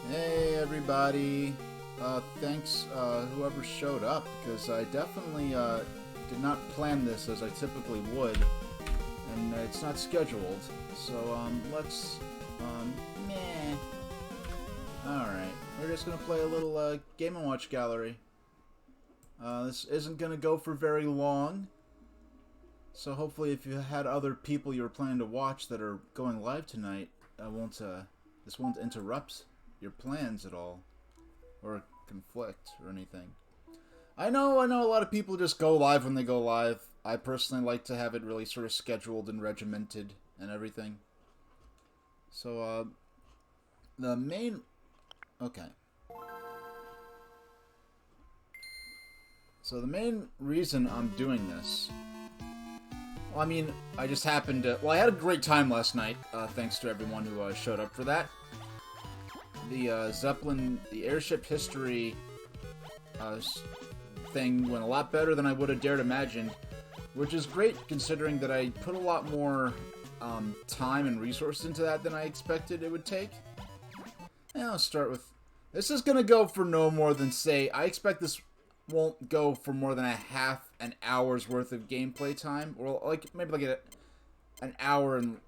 Hey everybody, thanks whoever showed up, because I definitely did not plan this as I typically would, and it's not scheduled, so let's, meh. Alright, we're just gonna play a little Game & Watch gallery. This isn't gonna go for very long, so hopefully if you had other people you were planning to watch that are going live tonight, this won't interrupt your plans at all, or conflict, or anything. I know a lot of people just go live when they go live. I personally like to have it really sort of scheduled and regimented and everything. So, the main... Okay. So the main reason I'm doing this... Well, I mean, I just happened to... Well, I had a great time last night, thanks to everyone who showed up for that. The Zeppelin, the airship history thing went a lot better than I would have dared imagine, which is great considering that I put a lot more time and resources into that than I expected it would take. And I'll start with, this is going to go for no more than, say, I expect this won't go for more than a half an hour's worth of gameplay time, or like maybe like an hour and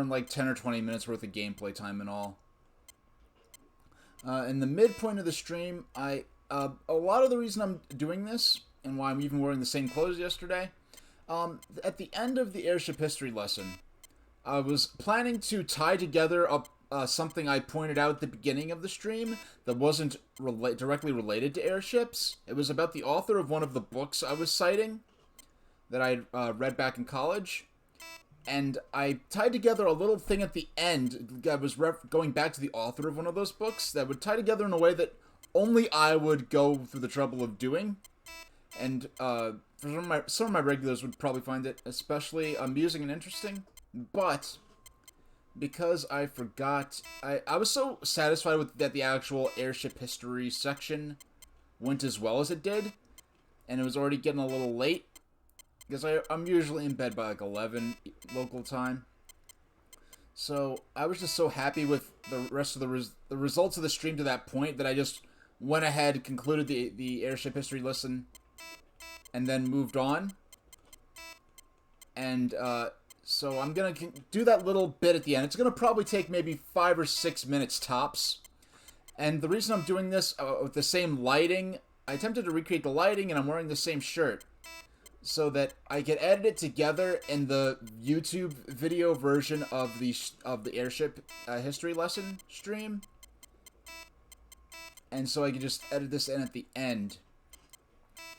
like 10 or 20 minutes worth of gameplay time in all. In the midpoint of the stream, a lot of the reason I'm doing this, and why I'm even wearing the same clothes yesterday, at the end of the airship history lesson, I was planning to tie together something I pointed out at the beginning of the stream that wasn't directly related to airships. It was about the author of one of the books I was citing that I read back in college. And I tied together a little thing at the end that was going back to the author of one of those books that would tie together in a way that only I would go through the trouble of doing. And for some of my regulars would probably find it especially amusing and interesting. But because I forgot, I was so satisfied with that the actual airship history section went as well as it did. And it was already getting a little late. Because I'm usually in bed by like 11 local time. So I was just so happy with the rest of the results of the stream to that point that I just went ahead, concluded the airship history lesson, and then moved on. And so I'm going to do that little bit at the end. It's going to probably take maybe 5 or 6 minutes tops. And the reason I'm doing this with the same lighting, I attempted to recreate the lighting and I'm wearing the same shirt, so that I could edit it together in the YouTube video version of the airship history lesson stream, and so I could just edit this in at the end,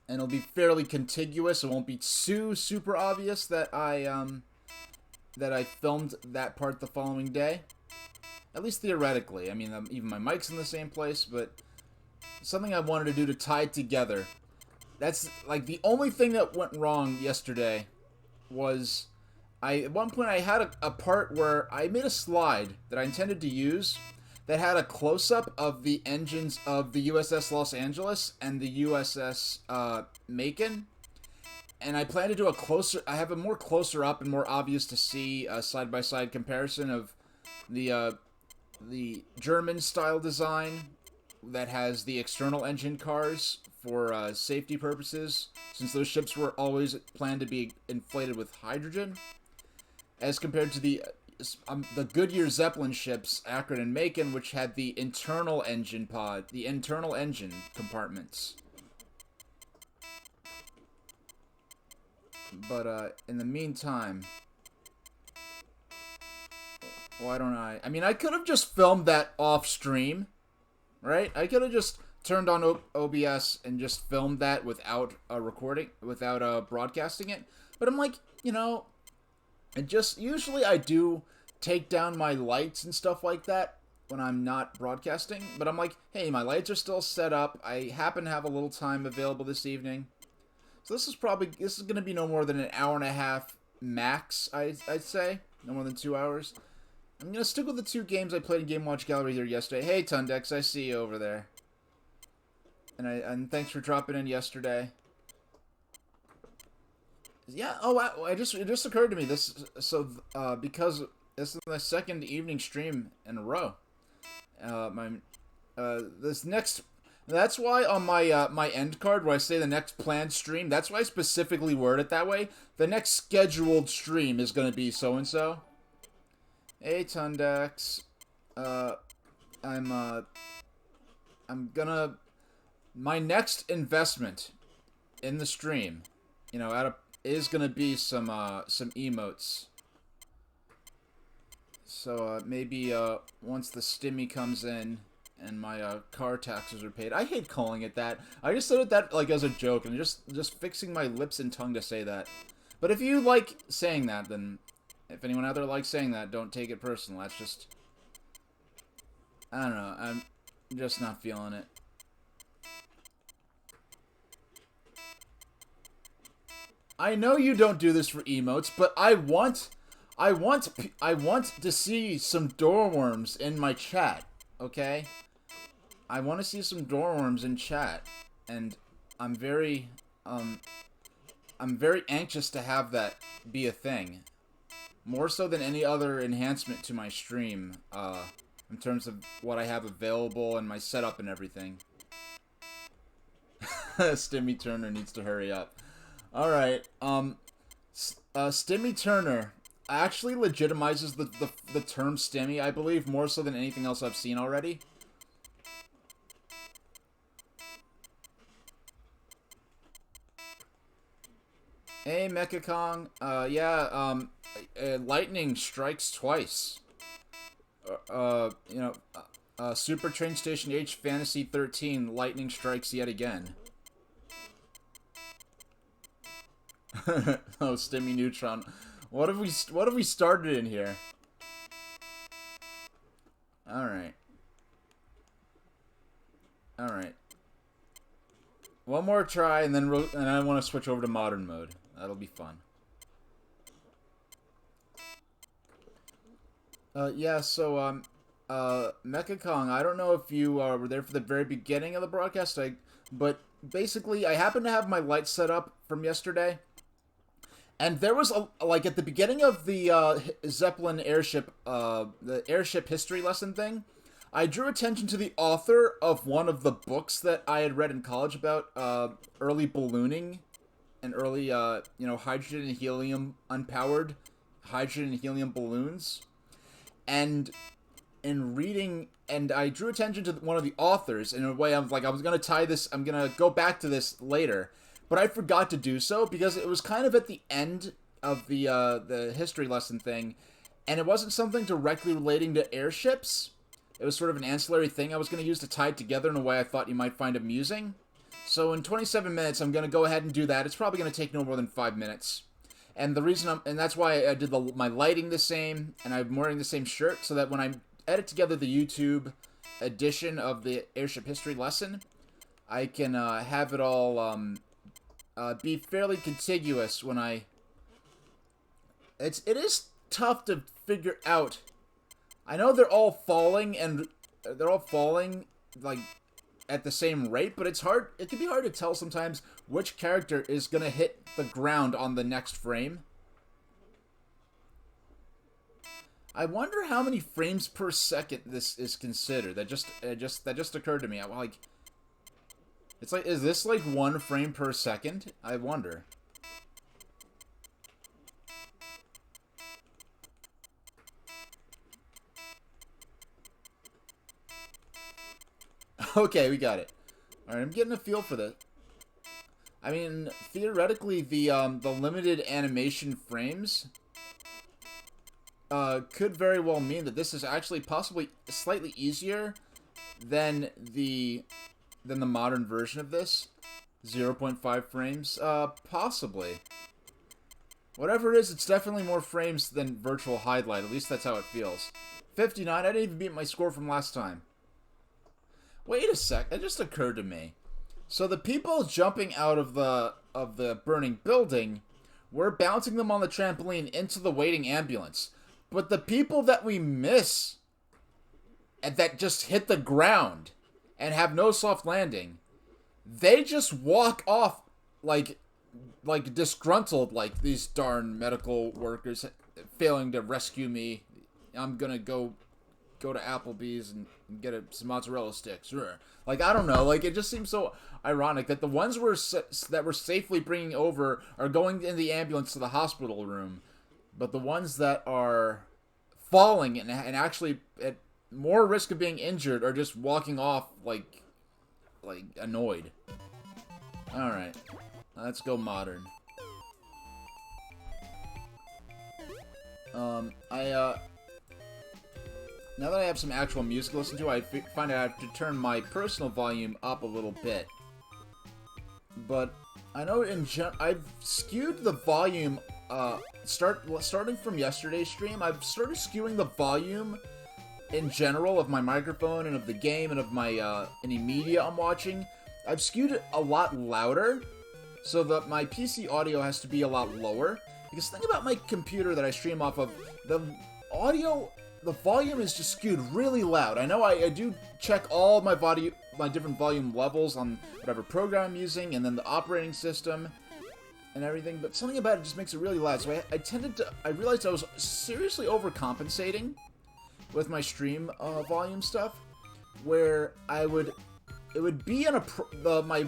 and it'll be fairly contiguous. It won't be super obvious that I filmed that part the following day, at least theoretically. I mean, even my mic's in the same place, but something I wanted to do to tie it together. That's, like, the only thing that went wrong yesterday was, at one point I had a part where I made a slide that I intended to use that had a close-up of the engines of the USS Los Angeles and the USS Macon. And I plan to do I have a more closer up and more obvious to see side-by-side comparison of the German-style design that has the external engine cars for safety purposes, since those ships were always planned to be inflated with hydrogen, as compared to the Goodyear Zeppelin ships, Akron and Macon, which had the internal engine compartments. But in the meantime, why don't I mean, I could have just filmed that off stream, right? I could have just turned on OBS and just filmed that without broadcasting it. But I'm like, usually I do take down my lights and stuff like that when I'm not broadcasting. But I'm like, hey, my lights are still set up. I happen to have a little time available this evening. So this is going to be no more than an hour and a half max, I'd say. No more than 2 hours. I'm going to stick with the 2 games I played in Game Watch Gallery here yesterday. Hey, Tundex, I see you over there. And thanks for dropping in yesterday. Yeah. Oh, it just occurred to me because this is my second evening stream in a row, My this next. That's why on my my end card where I say the next planned stream, that's why I specifically word it that way. The next scheduled stream is gonna be so and so. Hey Tundex, uh, I'm gonna my next investment in the stream, you know, is gonna be some emotes. So maybe once the stimmy comes in and my car taxes are paid. I hate calling it that. I just said it that like as a joke and just fixing my lips and tongue to say that. But if you like saying that, then if anyone out there likes saying that, don't take it personal. That's just I don't know. I'm just not feeling it. I know you don't do this for emotes, but I want to see some doorworms in my chat, okay? I want to see some doorworms in chat, and I'm very anxious to have that be a thing. More so than any other enhancement to my stream, in terms of what I have available and my setup and everything. Stimmy Turner needs to hurry up. Alright, Stimmy Turner actually legitimizes the term Stimmy, I believe, more so than anything else I've seen already. Hey, Mecha Kong. Lightning strikes twice. Super Train Station H Fantasy 13, lightning strikes yet again. Oh, Stimmy Neutron. What have we started in here? Alright. Alright. One more try, and then I want to switch over to modern mode. That'll be fun. Mecha Kong, I don't know if you were there for the very beginning of the broadcast, but basically, I happened to have my lights set up from yesterday. And there was, at the beginning of the Zeppelin airship, the airship history lesson thing, I drew attention to the author of one of the books that I had read in college about early ballooning and early, hydrogen and helium unpowered hydrogen and helium balloons. And in reading, and I drew attention to one of the authors in a way I was going to go back to this later. But I forgot to do so because it was kind of at the end of the history lesson thing, and it wasn't something directly relating to airships. It was sort of an ancillary thing I was going to use to tie it together in a way I thought you might find amusing. So in 27 minutes, I'm going to go ahead and do that. It's probably going to take no more than 5 minutes. And the reason and that's why I did my lighting the same, and I'm wearing the same shirt, so that when I edit together the YouTube edition of the airship history lesson, I can have it all be fairly contiguous when it is tough to figure out. I know they're all falling like at the same rate, but it can be hard to tell sometimes which character is gonna hit the ground on the next frame. I wonder how many frames per second this is considered. That just occurred to me. It's like, is this like 1 frame per second? I wonder. Okay, we got it. Alright, I'm getting a feel for this. I mean, theoretically, the limited animation frames could very well mean that this is actually possibly slightly easier than the modern version of this. 0.5 frames, possibly. Whatever it is, it's definitely more frames than Virtual Highlight. At least that's how it feels. 59, I didn't even beat my score from last time. Wait a sec, it just occurred to me. So the people jumping out of the burning building, we're bouncing them on the trampoline into the waiting ambulance. But the people that we miss, and that just hit the ground and have no soft landing, they just walk off like disgruntled, like, these darn medical workers failing to rescue me. I'm gonna go go to Applebee's and get some mozzarella sticks. Like, I don't know. Like, it just seems so ironic that the ones that we're safely bringing over are going in the ambulance to the hospital room, but the ones that are falling and actually at more risk of being injured are just walking off like annoyed. All right, let's go modern. Now that I have some actual music to listen to, I find I have to turn my personal volume up a little bit. But I know I've skewed the volume, starting from yesterday's stream, I've started skewing the volume in general of my microphone and of the game and of my, any media I'm watching. I've skewed it a lot louder, so that my PC audio has to be a lot lower. Because think about my computer that I stream off of, the volume is just skewed really loud. I know I do check all my different volume levels on whatever program I'm using, and then the operating system and everything, but something about it just makes it really loud. So I realized I was seriously overcompensating with my stream volume stuff, where it would be in my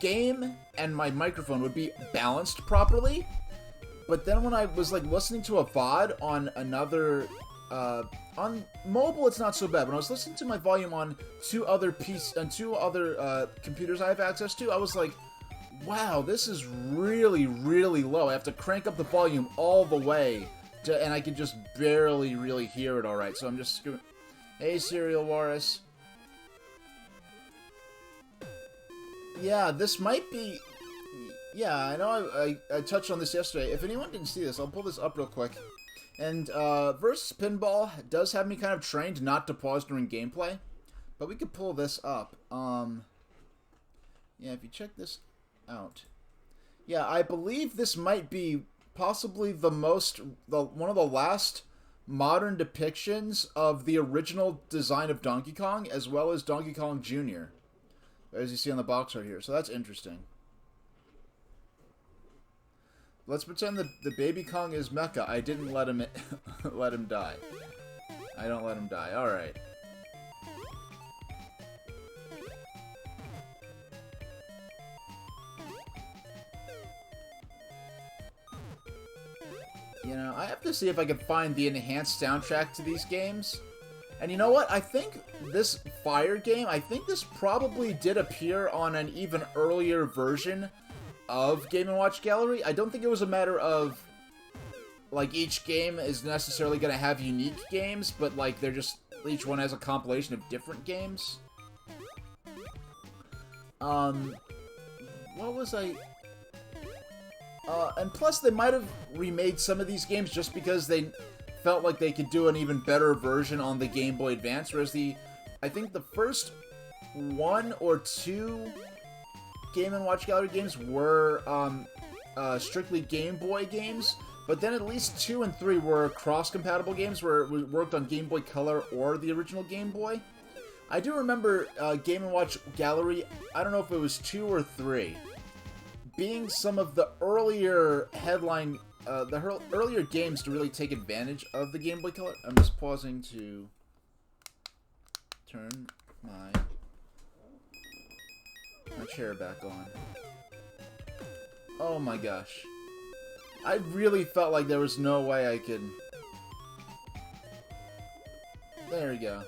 game and my microphone would be balanced properly. But then when I was, like, listening to a VOD on another, on mobile, it's not so bad. When I was listening to my volume on two other computers I have access to, I was like, wow, this is really, really low. I have to crank up the volume all the way, and I can just barely really hear it all right. So I'm just screwing. Hey, Serial Walrus. Yeah, this might be... Yeah, I know I touched on this yesterday. If anyone didn't see this, I'll pull this up real quick. And, Versus Pinball does have me kind of trained not to pause during gameplay. But we could pull this up. Yeah, if you check this out. Yeah, I believe this might be possibly one of the last modern depictions of the original design of Donkey Kong, as well as Donkey Kong Jr., as you see on the box right here. So that's interesting. Let's pretend that the Baby Kong is Mecha. I didn't let him let him die. I don't let him die. All right. You know, I have to see if I can find the enhanced soundtrack to these games. And you know what? I think this Fire game, I think this probably did appear on an even earlier version of Game & Watch Gallery. I don't think it was a matter of, like, each game is necessarily going to have unique games, but, like, they're just, each one has a compilation of different games. What was I... and plus they might have remade some of these games just because they felt like they could do an even better version on the Game Boy Advance, whereas I think the first one or two Game & Watch Gallery games were strictly Game Boy games, but then at least 2 and 3 were cross-compatible games where it worked on Game Boy Color or the original Game Boy. I do remember Game & Watch Gallery, I don't know if it was 2 or 3, being some of the earlier earlier games to really take advantage of the Game Boy Color. I'm just pausing to turn my chair back on. Oh my gosh. I really felt like there was no way I could... There we go.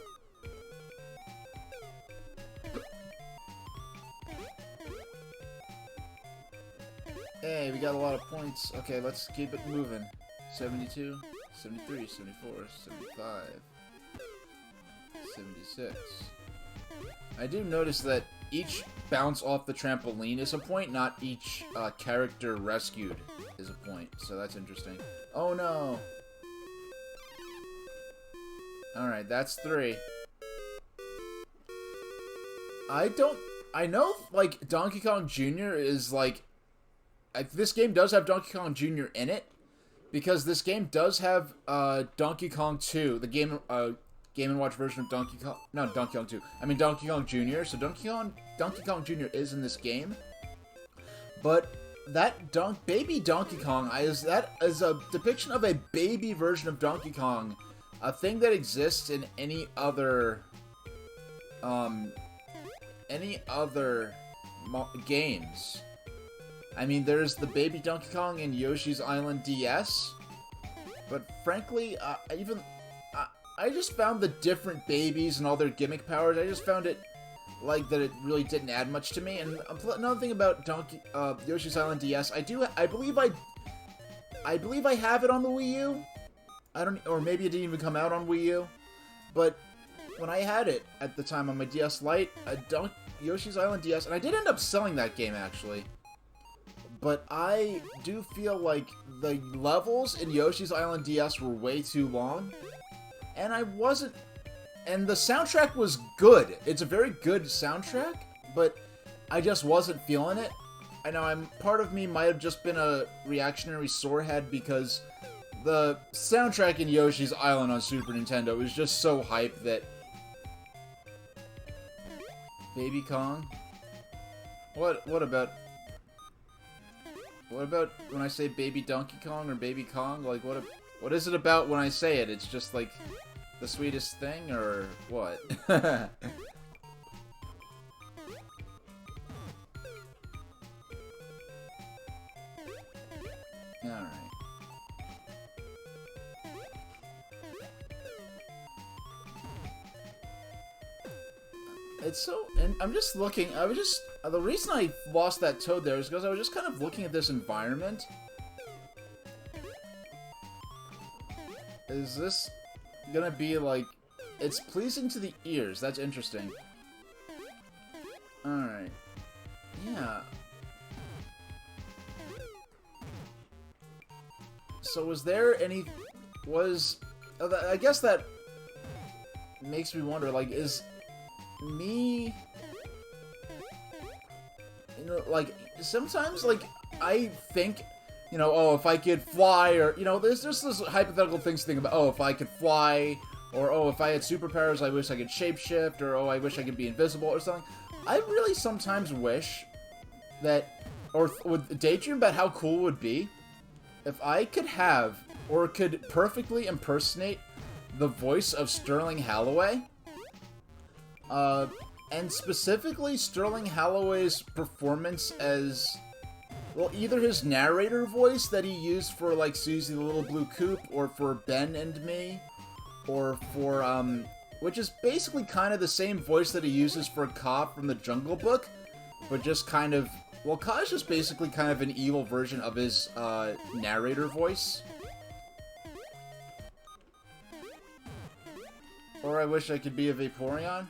Hey, we got a lot of points. Okay, let's keep it moving. 72, 73, 74, 75, 76. I do notice that each bounce off the trampoline is a point, not each character rescued is a point. So that's interesting. Oh no! Alright, that's 3. I know, like, Donkey Kong Jr. is, like... this game does have Donkey Kong Jr. in it, because this game does have Donkey Kong 2, the Game & Watch version of Donkey Kong... Not Donkey Kong 2. I mean Donkey Kong Jr. So Donkey Kong Jr. is in this game. But that baby Donkey Kong is a depiction of a baby version of Donkey Kong a thing that exists in any other um games. I mean, there's the Baby Donkey Kong and Yoshi's Island DS, but frankly, I just found the different babies and all their gimmick powers. I just found it like that it really didn't add much to me. And another thing about Yoshi's Island DS, I believe I have it on the Wii U. Or maybe it didn't even come out on Wii U, but when I had it at the time on my DS Lite, Yoshi's Island DS, and I did end up selling that game actually. But I do feel like the levels in Yoshi's Island DS were way too long, and and the soundtrack was good. It's a very good soundtrack, but I just wasn't feeling it. I know part of me might have just been a reactionary sorehead because the soundtrack in Yoshi's Island on Super Nintendo was just so hype that... Baby Kong? What about when I say Baby Donkey Kong or Baby Kong? Like, what is it about when I say it? It's just, like, the sweetest thing, or what? Alright. It's so... And I'm just looking... the reason I lost that toad there is because I was just kind of looking at this environment. Is this gonna be, like... It's pleasing to the ears. That's interesting. Alright. Yeah. So was there any... I guess that makes me wonder, like, is... me, you know, like, sometimes, like, I think, you know, oh, if I could fly, or, you know, there's just this hypothetical things to think about, oh, if I could fly, or, oh, if I had superpowers, I wish I could shapeshift, or, oh, I wish I could be invisible, or something. I really sometimes wish that, or would daydream about how cool it would be if I could have, or could perfectly impersonate the voice of Sterling Holloway. And specifically Sterling Holloway's performance as, well, either his narrator voice that he used for, like, Susie the Little Blue Coupe, or for Ben and Me, or for, which is basically kind of the same voice that he uses for Kaa from the Jungle Book, but just kind of, well, Kaa is just basically kind of an evil version of his, narrator voice. Or I wish I could be a Vaporeon.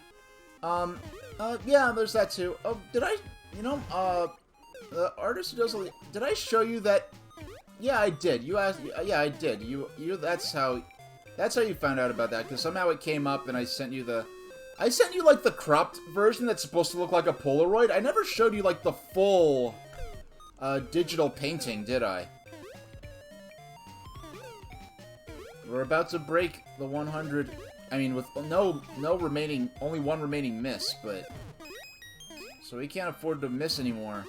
Yeah, there's that too. Oh, the artist who does did I show you that? Yeah, I did. You asked, yeah, I did. That's how you found out about that, because somehow it came up and I sent you, like, the cropped version that's supposed to look like a Polaroid. I never showed you, like, the full, digital painting, did I? We're about to break the 100... I mean, with no remaining, only one remaining miss, but... So we can't afford to miss anymore.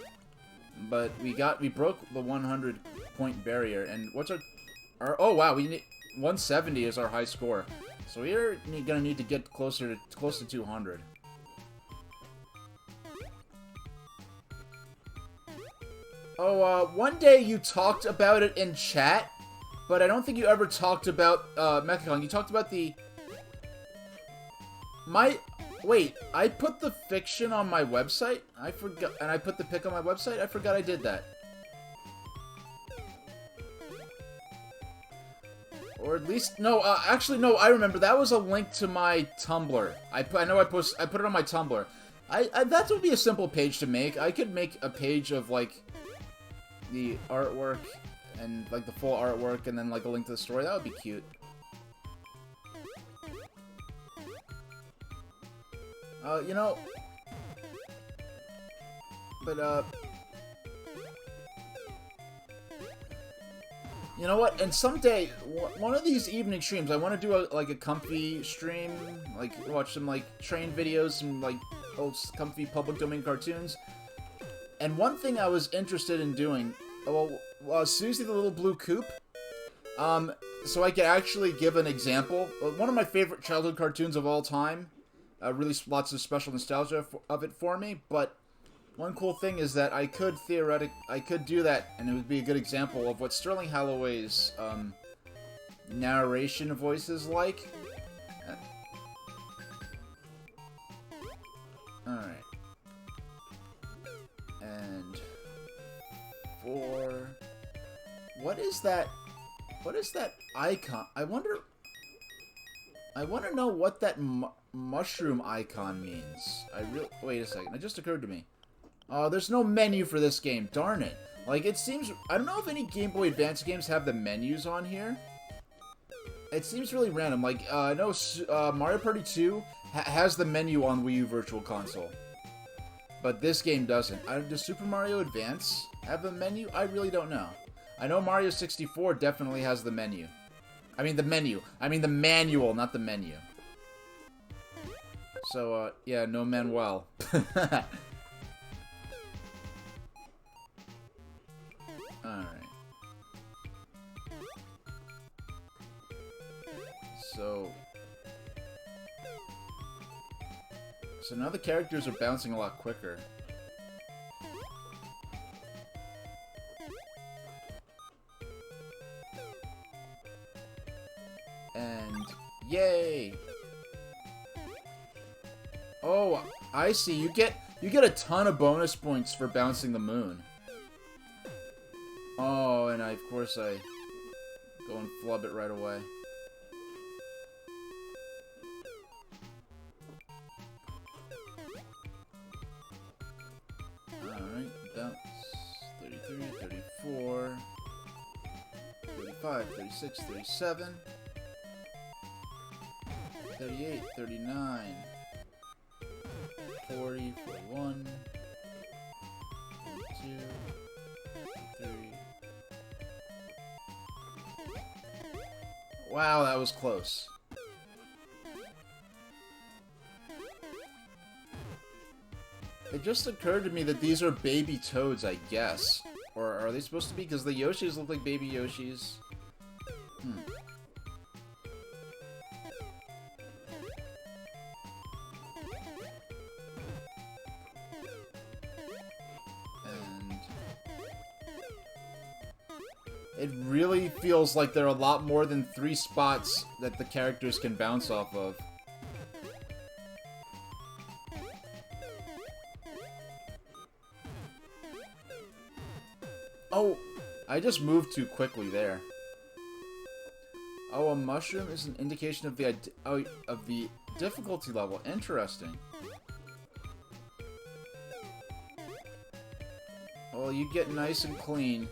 But we broke the 100-point barrier, and what's our... Oh, wow, we need... 170 is our high score. So we're gonna need to get close to 200. Oh, one day you talked about it in chat, but I don't think you ever talked about, Mecha-Kong. You talked about the... Wait, I put the fiction on my website? I forgot, and I put the pic on my website? I forgot I did that. Or at least, no, actually, no, I remember, that was a link to my Tumblr. I put it on my Tumblr. That would be a simple page to make. I could make a page of, like, the artwork, and, like, the full artwork, and then, like, a link to the story. That would be cute. You know, but, you know what, and someday, one of these evening streams, I want to do, a comfy stream, like, watch some, like, train videos, some, like, old comfy public domain cartoons, and one thing I was interested in doing, well, Susie the Little Blue Coupe, so I could actually give an example. One of my favorite childhood cartoons of all time. Really lots of special nostalgia of it for me, but one cool thing is that I could do that, and it would be a good example of what Sterling Holloway's narration voice is like. Alright. And for... What is that icon? I wonder to know what that mushroom icon means. Wait a second. It just occurred to me. Oh, there's no menu for this game. Darn it. Like, it seems... I don't know if any Game Boy Advance games have the menus on here. It seems really random. Like, I know Mario Party 2 has the menu on Wii U Virtual Console. But this game doesn't. Does Super Mario Advance have a menu? I really don't know. I know Mario 64 definitely has the menu. I mean the menu. I mean the manual, not the menu. So, yeah, no Manuel. Alright. So now the characters are bouncing a lot quicker. And yay! Oh, I see. You get a ton of bonus points for bouncing the moon. Oh, and of course I go and flub it right away. Alright, bounce. 33, 34, 35, 36, 37, 38, 39, 40, 41, 42, 43. Wow, that was close. It just occurred to me that these are baby toads, I guess. Or are they supposed to be? Because the Yoshis look like baby Yoshis. And it really feels like there are a lot more than 3 spots that the characters can bounce off of. Oh, I just moved too quickly there. Oh, a mushroom is an indication of the difficulty level. Interesting. Well, you get nice and clean,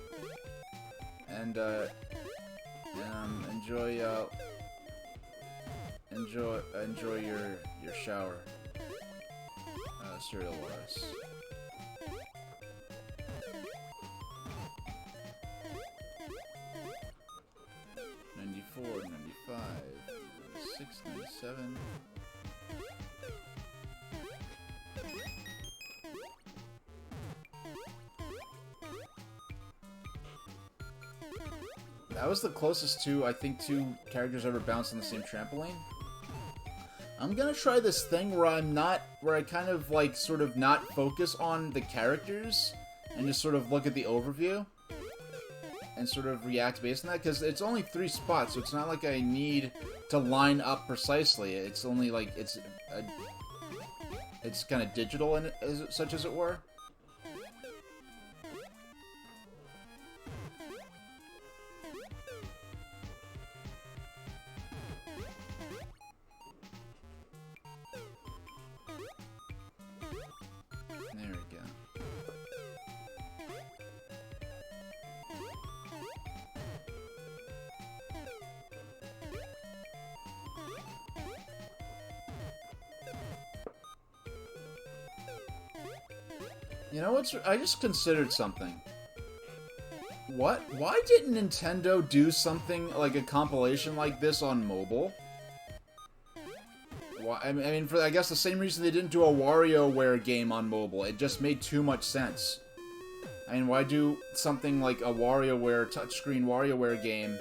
and enjoy your shower. Cereal-wise. 94, 95, 96, 97. That was the closest to, I think, 2 characters ever bounced on the same trampoline. I'm gonna try this thing where I kind of, like, sort of not focus on the characters and just sort of look at the overview and sort of react based on that, because it's only 3 spots, so it's not like I need to line up precisely. It's only like it's kind of digital in it, such as it were. There we go. You know what's... I just considered something. Why didn't Nintendo do something like a compilation like this on mobile? Why, I mean, I guess the same reason they didn't do a WarioWare game on mobile. It just made too much sense. I mean, why do something like a WarioWare, touchscreen WarioWare game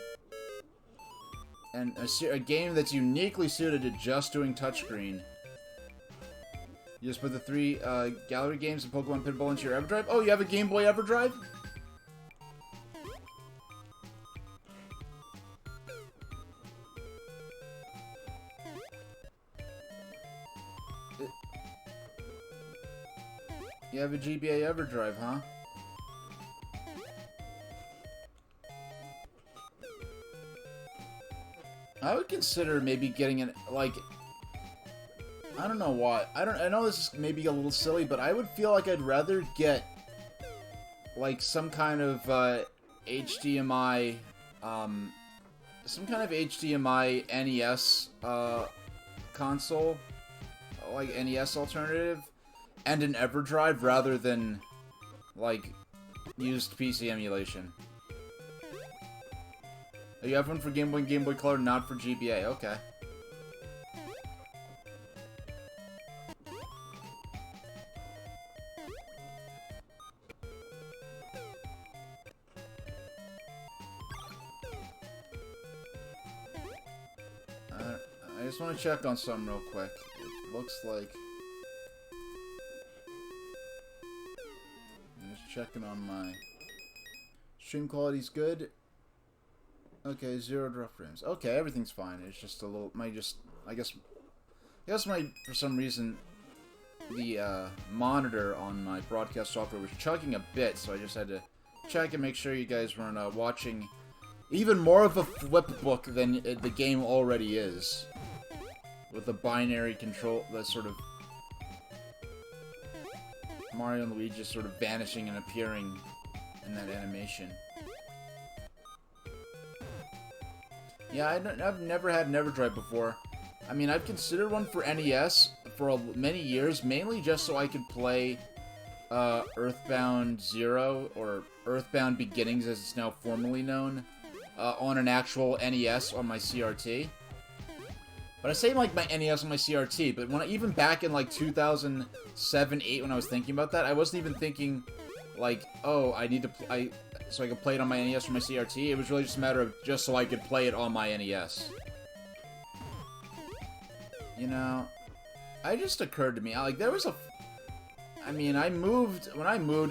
and a game that's uniquely suited to just doing touchscreen. You just put the 3 gallery games and Pokemon Pinball into your EverDrive? Oh, you have a Game Boy EverDrive? You have a GBA EverDrive, huh? I would consider maybe getting an, like, I don't know why. I know this is maybe a little silly, but I would feel like I'd rather get, like, some kind of, HDMI, some kind of HDMI NES, console, like, NES alternative, and an EverDrive rather than, like, used PC emulation. Oh, you have one for Game Boy and Game Boy Color, not for GBA. Okay. I just want to check on something real quick. It looks like... I'm just checking on my... Stream quality's good. Okay, 0 drop frames. Okay, everything's fine. It's just a little... I guess for some reason, the monitor on my broadcast software was chugging a bit, so I just had to check and make sure you guys weren't watching even more of a flip book than the game already is. With the binary control, the sort of Mario and Luigi just sort of vanishing and appearing in that animation. Yeah, I've never had an EverDrive before. I mean, I've considered one for NES for many years, mainly just so I could play Earthbound Zero, or Earthbound Beginnings as it's now formally known, on an actual NES on my CRT. But I say like my NES on my CRT, but even back in like 2007-8 when I was thinking about that, I wasn't even thinking like, oh, I need to so I could play it on my NES or my CRT. It was really just a matter of just so I could play it on my NES. You know, it just occurred to me, like, there was I mean, when I moved,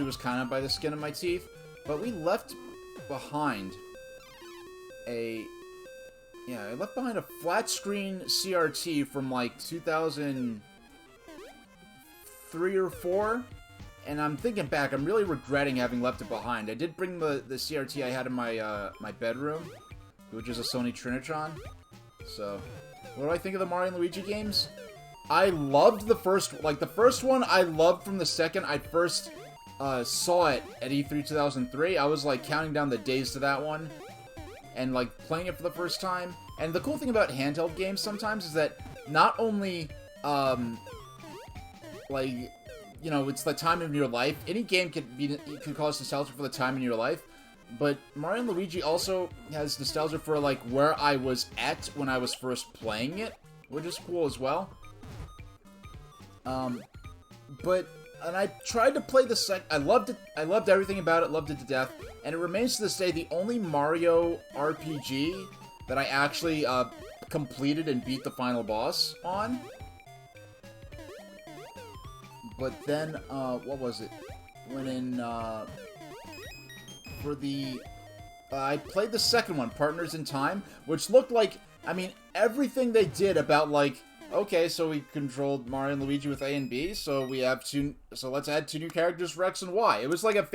it was kind of by the skin of my teeth, but we left behind I left behind a flat screen CRT from like 2003 or 4, and I'm thinking back, I'm really regretting having left it behind. I did bring the CRT I had in my my bedroom, which is a Sony Trinitron. So, what do I think of the Mario and Luigi games? I loved the first one I loved from the second I first saw it at E3 2003. I was like counting down the days to that one, and like playing it for the first time. And the cool thing about handheld games sometimes is that not only like, you know, it's the time of your life. Any game could cause nostalgia for the time in your life, but Mario and Luigi also has nostalgia for like where I was at when I was first playing it, which is cool as well. And I tried to play the I loved it. I loved everything about it. Loved it to death. And it remains to this day the only Mario RPG that I actually completed and beat the final boss on. But then, what was it? Went in for the I played the second one, Partners in Time, which looked like, I mean, everything they did about like, okay, so we controlled Mario and Luigi with A and B, so we have so let's add 2 new characters for X and Y. It was like a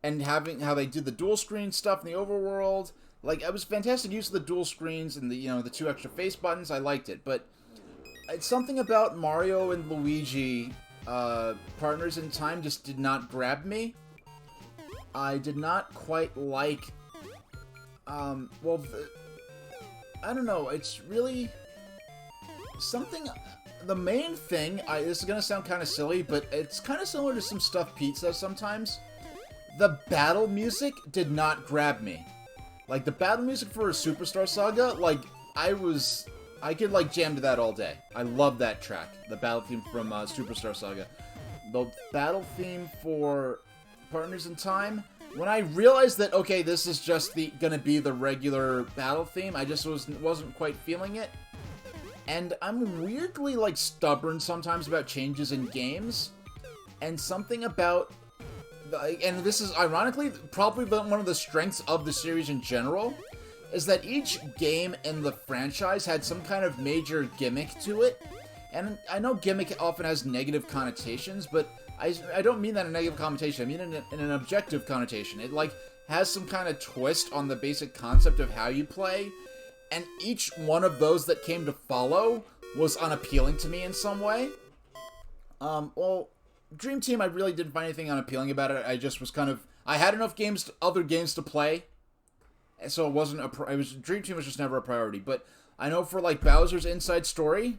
and having how they did the dual screen stuff in the overworld, like, it was fantastic use of the dual screens and the, you know, the 2 extra face buttons. I liked it, but it's something about Mario and Luigi, Partners in Time just did not grab me. I did not quite like, I don't know, it's really something, the main thing, this is gonna sound kind of silly, but it's kind of similar to some stuff Pete says sometimes. The battle music did not grab me. Like, the battle music for Superstar Saga, like, I could, like, jam to that all day. I love that track, the battle theme from Superstar Saga. The battle theme for Partners in Time, when I realized that, okay, this is just gonna be the regular battle theme, I just wasn't quite feeling it. And I'm weirdly, like, stubborn sometimes about changes in games. And something about... And this is, ironically, probably one of the strengths of the series in general, is that each game in the franchise had some kind of major gimmick to it. And I know gimmick often has negative connotations, but I don't mean that in a negative connotation. I mean in an objective connotation. It, like, has some kind of twist on the basic concept of how you play. And each one of those that came to follow was unappealing to me in some way. Well, Dream Team, I really didn't find anything unappealing about it. I just was kind of... I had enough other games to play, so it wasn't Dream Team was just never a priority. But I know for, like, Bowser's Inside Story,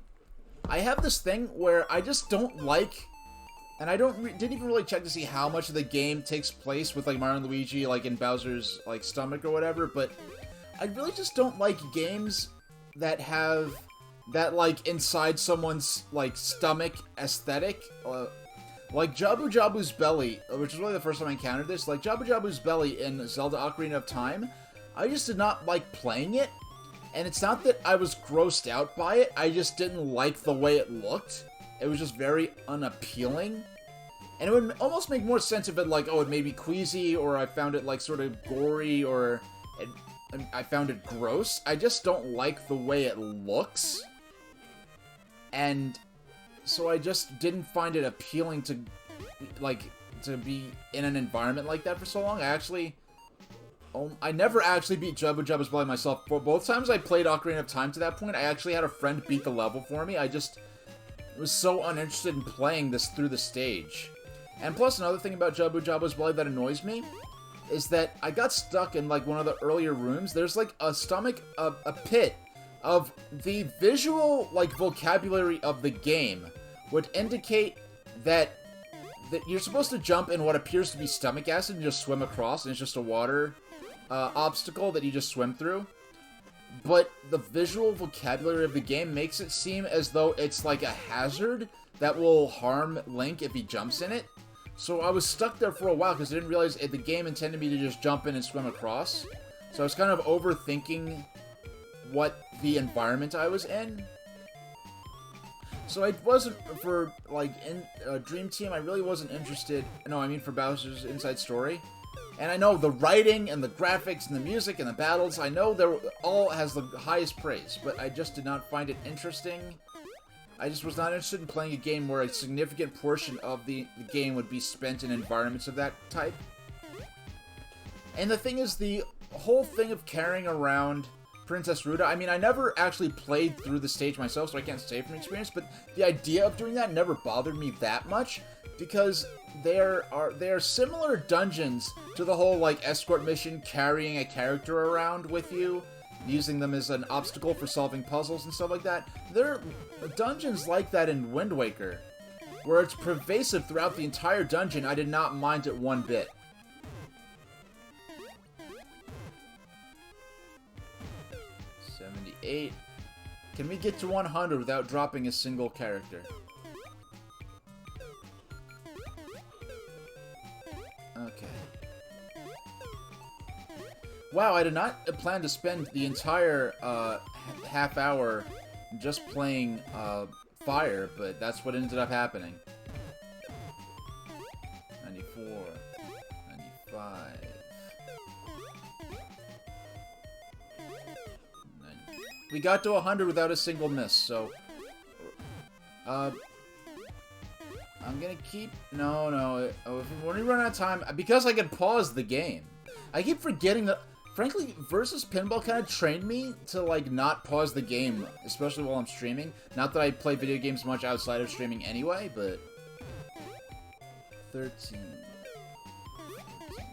I have this thing where I just don't like... And I didn't even really check to see how much of the game takes place with, like, Mario and Luigi, like, in Bowser's, like, stomach or whatever, but... I really just don't like games that have that, like, inside someone's, like, stomach aesthetic. Like Jabu Jabu's belly, which is really the first time I encountered this. Like, Jabu Jabu's belly in Zelda Ocarina of Time, I just did not like playing it. And it's not that I was grossed out by it, I just didn't like the way it looked. It was just very unappealing. And it would almost make more sense if it, like, oh, it made me queasy, or I found it, like, sort of gory, or... I found it gross. I just don't like the way it looks. And so I just didn't find it appealing to, like, to be in an environment like that for so long. I never actually beat Jabu Jabu's Belly myself. For both times I played Ocarina of Time to that point, I actually had a friend beat the level for me. I just was so uninterested in playing this through the stage. And plus, another thing about Jabu Jabu's Belly that annoys me is that I got stuck in, like, one of the earlier rooms. There's, like, a pit of the visual, like, vocabulary of the game would indicate that you're supposed to jump in what appears to be stomach acid and just swim across, and it's just a water obstacle that you just swim through. But the visual vocabulary of the game makes it seem as though it's, like, a hazard that will harm Link if he jumps in it. So I was stuck there for a while because I didn't realize the game intended me to just jump in and swim across. So I was kind of overthinking what the environment I was in. So I wasn't, for, like, in Dream Team, I really wasn't interested... No, I mean for Bowser's Inside Story. And I know the writing and the graphics and the music and the battles, I know they're all has the highest praise, but I just did not find it interesting. I just was not interested in playing a game where a significant portion of the game would be spent in environments of that type. And the thing is, the whole thing of carrying around Princess Ruta, I mean, I never actually played through the stage myself, so I can't say from experience, but the idea of doing that never bothered me that much, because they are similar dungeons to the whole, like, escort mission, carrying a character around with you, using them as an obstacle for solving puzzles and stuff like that. There are dungeons like that in Wind Waker, where it's pervasive throughout the entire dungeon. I did not mind it one bit. $78. Can we get to 100 without dropping a single character? Okay. Wow, I did not plan to spend the entire half hour just playing Fire, but that's what ended up happening. 94, 95, 90. We got to 100 without a single miss, so... I'm gonna keep... No. When we run out of time... Because I can pause the game. I keep forgetting that... Frankly, Versus Pinball kind of trained me to, like, not pause the game, especially while I'm streaming. Not that I play video games much outside of streaming anyway, but... 13... 14, 15,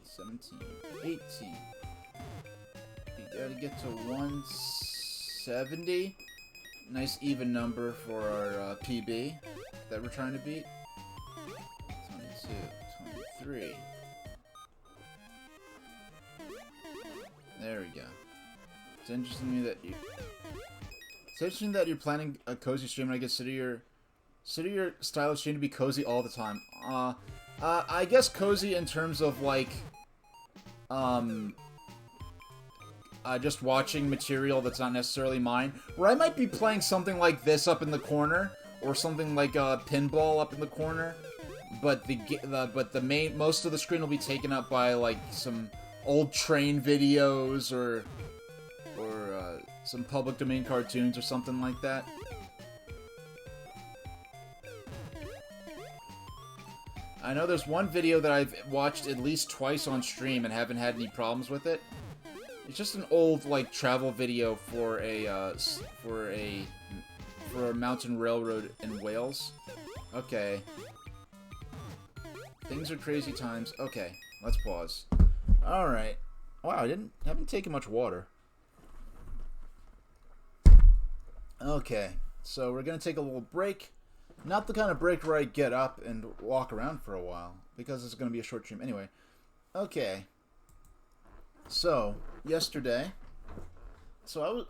16, 17, 18... We gotta get to 170. Nice even number for our PB that we're trying to beat. 22, 23... There we go. It's interesting that you're planning a cozy stream, and I consider your style of stream to be cozy all the time. I guess cozy in terms of, like, um, just watching material that's not necessarily mine, where I might be playing something like this up in the corner, or something like a pinball up in the corner, but the main most of the screen will be taken up by like some old train videos or some public domain cartoons or something like that. I know there's one video that I've watched at least twice on stream and haven't had any problems with it. It's just an old, like, travel video for a mountain railroad in Wales. Okay. Things are crazy times. Okay, let's pause. Alright. Wow, haven't taken much water. Okay, so we're gonna take a little break. Not the kind of break where I get up and walk around for a while, because it's gonna be a short stream. Anyway. Okay. So, yesterday, so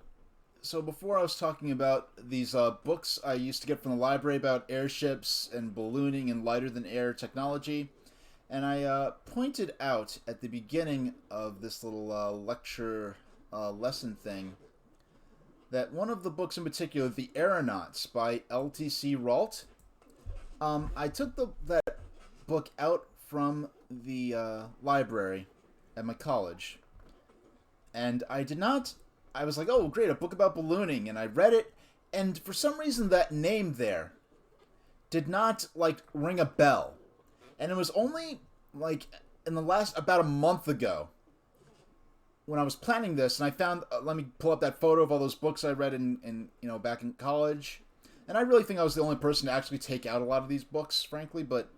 before I was talking about these books I used to get from the library about airships and ballooning and lighter-than-air technology, and I pointed out at the beginning of this little lecture lesson thing that one of the books in particular, The Aeronauts by L.T.C. Rault, I took that book out from the library at my college. And I was like, oh, great, a book about ballooning. And I read it, and for some reason that name there did not, like, ring a bell. And it was only, like, in the last, about a month ago, when I was planning this, and I found, let me pull up that photo of all those books I read back in college. And I really think I was the only person to actually take out a lot of these books, frankly, but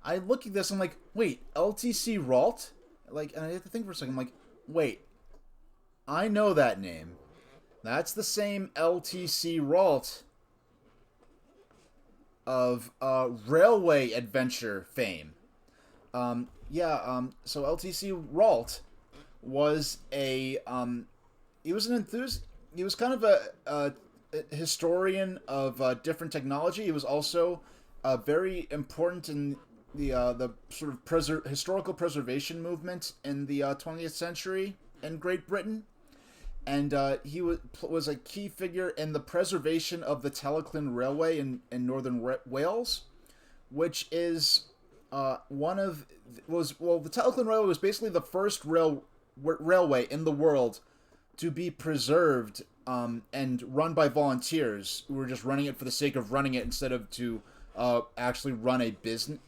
I look at this, I'm like, wait, L.T.C. Rault? Like, and I have to think for a second, I'm like, wait, I know that name. That's the same L.T.C. Rault of railway adventure fame. So L.T.C. Rault was he was an enthusiast. He was kind of a historian of different technology. He was also very important in the sort of historical preservation movement in the 20th century in Great Britain, and he was a key figure in the preservation of the Talyllyn Railway in northern Wales, which is the Talyllyn Railway was basically the first railway in the world to be preserved and run by volunteers who were just running it for the sake of running it instead of to actually run a business,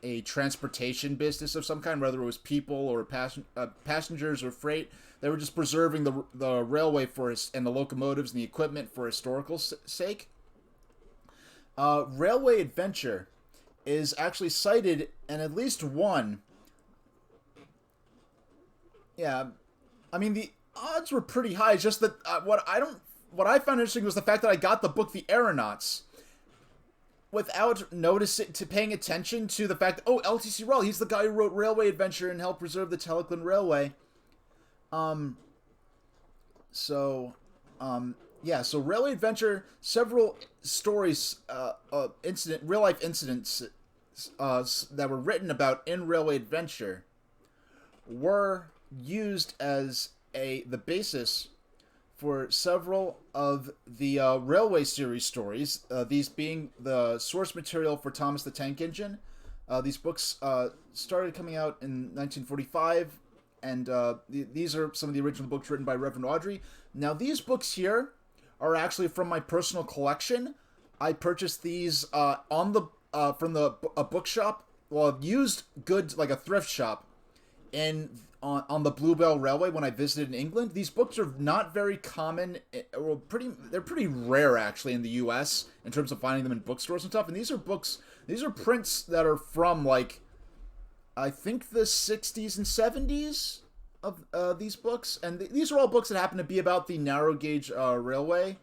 a transportation business of some kind, whether it was people or passengers or freight. They were just preserving the railway and the locomotives and the equipment for historical sake. Railway Adventure is actually cited in at least one. Yeah, I mean the odds were pretty high. It's just that what I found interesting was the fact that I got the book The Aeronauts without paying attention to the fact that, oh, L.T.C. Rault, he's the guy who wrote Railway Adventure and helped preserve the Talyllyn Railway. So Railway Adventure, several stories, real life incidents that were written about in Railway Adventure were used as the basis for several of the Railway series stories, these being the source material for Thomas the Tank Engine. These books started coming out in 1945, and these are some of the original books written by Reverend Awdry. Now, these books here are actually from my personal collection. I purchased these from a bookshop, used goods, like a thrift shop, on the Bluebell Railway when I visited in England. These books are not very common, they're pretty rare actually in the US in terms of finding them in bookstores and stuff. And these are prints that are from, like, I think the 60s and 70s of these books. And these are all books that happen to be about the narrow gauge railway,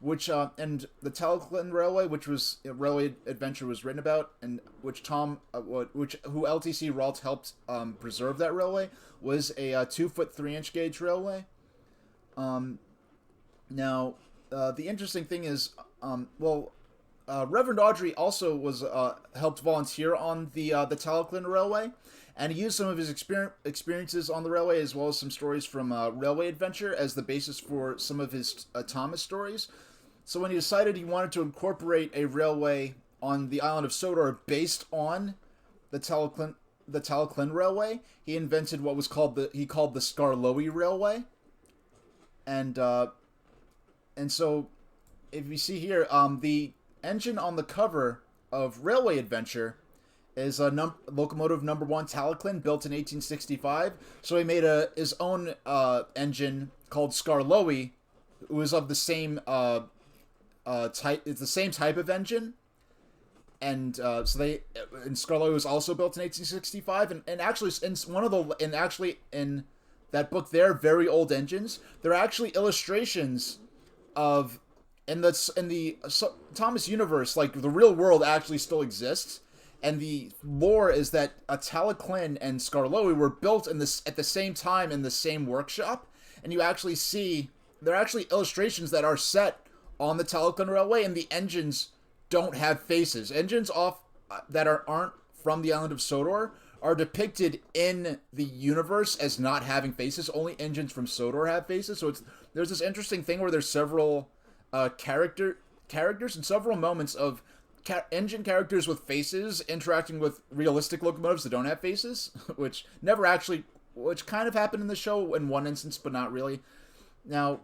which and the Talyllyn Railway, which was Railway Adventure was written about, and which who L.T.C. Rault helped preserve that railway, was a 2-foot 3-inch gauge railway. Now, the interesting thing is, Reverend Audrey also was helped volunteer on the Talclin Railway, and he used some of his experiences on the railway as well as some stories from Railway Adventure as the basis for some of his Thomas stories. So when he decided he wanted to incorporate a railway on the island of Sodor based on the Talclin Railway, he invented what was called the Skarloey Railway, and so if you see here, the engine on the cover of Railway Adventure is locomotive number 1 Talclin, built in 1865. So he made his own engine called Skarloey. It was of the same type. It's the same type of engine, and Skarloey was also built in 1865. And actually, in that book, they're very old engines. They're actually illustrations of in the Thomas universe, like the real world actually still exists, and the lore is that Talclin and Skarloey were built at the same time in the same workshop, and you actually see there are actually illustrations that are set on the Talclin Railway, and the engines don't have faces. Engines that aren't from the island of Sodor are depicted in the universe as not having faces. Only engines from Sodor have faces. So there's this interesting thing where there's several characters and several moments of engine characters with faces interacting with realistic locomotives that don't have faces, which kind of happened in the show in one instance, but not really. Now,